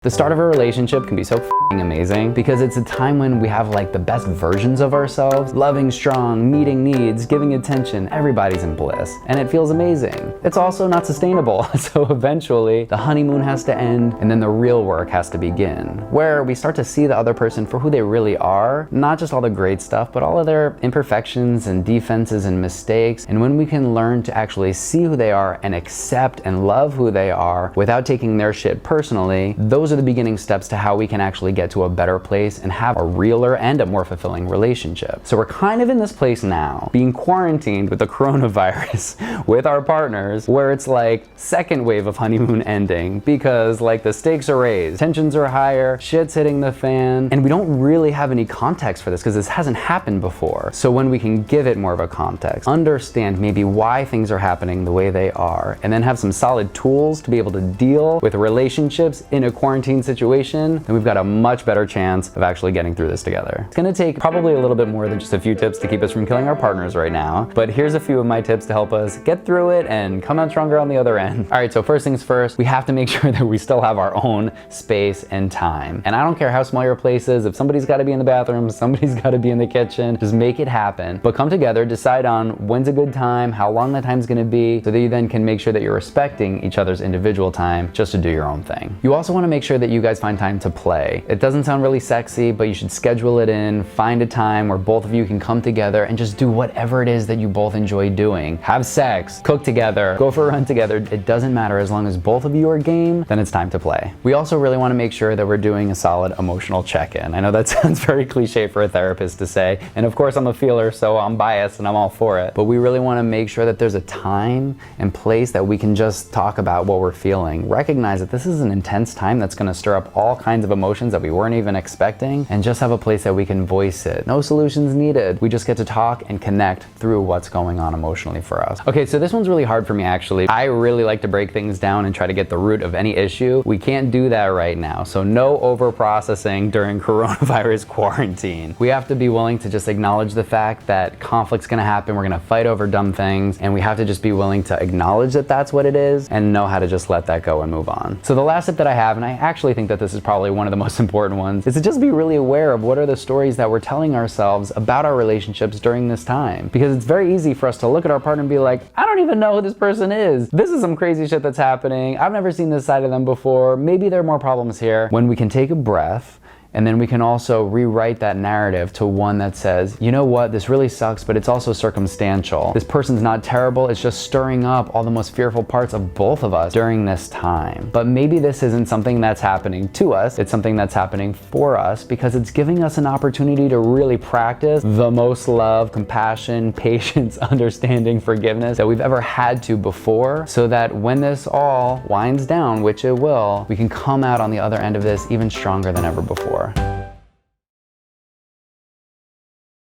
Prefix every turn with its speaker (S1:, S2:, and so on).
S1: The start of a relationship can be so f***ing amazing because it's a time when we have like the best versions of ourselves, loving, strong, meeting needs, giving attention, everybody's in bliss, and it feels amazing. It's also not sustainable, so eventually the honeymoon has to end and then the real work has to begin, where we start to see the other person for who they really are, not just all the great stuff, but all of their imperfections and defenses and mistakes. And when we can learn to actually see who they are and accept and love who they are without taking their shit personally, those are the beginning steps to how we can actually get to a better place and have a realer and a more fulfilling relationship. So we're kind of in this place now, being quarantined with the coronavirus with our partners, where it's like second wave of honeymoon ending because like the stakes are raised, tensions are higher, shit's hitting the fan, and we don't really have any context for this because this hasn't happened before. So when we can give it more of a context, understand maybe why things are happening the way they are, and then have some solid tools to be able to deal with relationships in a quarantine situation, then we've got a much better chance of actually getting through this together. It's gonna take probably a little bit more than just a few tips to keep us from killing our partners right now, but here's a few of my tips to help us get through it and come out stronger on the other end. All right, so first things first, we have to make sure that we still have our own space and time. And I don't care how small your place is, if somebody's gotta be in the bathroom, somebody's gotta be in the kitchen, just make it happen. But come together, decide on when's a good time, how long the time's gonna be, so that you then can make sure that you're respecting each other's individual time just to do your own thing. You also wanna make sure that you guys find time to play. It doesn't sound really sexy, but you should schedule it in, find a time where both of you can come together and just do whatever it is that you both enjoy doing. Have sex, cook together, go for a run together. It doesn't matter, as long as both of you are game, then it's time to play. We also really wanna make sure that we're doing a solid emotional check-in. I know that sounds very cliche for a therapist to say, and of course I'm a feeler, so I'm biased and I'm all for it, but we really wanna make sure that there's a time and place that we can just talk about what we're feeling. Recognize that this is an intense time that's gonna stir up all kinds of emotions that we weren't even expecting, and just have a place that we can voice it. No solutions needed. We just get to talk and connect through what's going on emotionally for us. Okay, so this one's really hard for me actually. I really like to break things down and try to get the root of any issue. We can't do that right now, so no over processing during coronavirus quarantine. We have to be willing to just acknowledge the fact that conflict's gonna happen, we're gonna fight over dumb things, and we have to just be willing to acknowledge that that's what it is and know how to just let that go and move on. So the last tip that I have, and I actually think that this is probably one of the most important ones, is to just be really aware of what are the stories that we're telling ourselves about our relationships during this time. Because it's very easy for us to look at our partner and be like, I don't even know who this person is. This is some crazy shit that's happening. I've never seen this side of them before. Maybe there are more problems here. When we can take a breath, and then we can also rewrite that narrative to one that says, you know what, this really sucks, but it's also circumstantial. This person's not terrible, it's just stirring up all the most fearful parts of both of us during this time. But maybe this isn't something that's happening to us, it's something that's happening for us, because it's giving us an opportunity to really practice the most love, compassion, patience, understanding, forgiveness that we've ever had to before, so that when this all winds down, which it will, we can come out on the other end of this even stronger than ever before.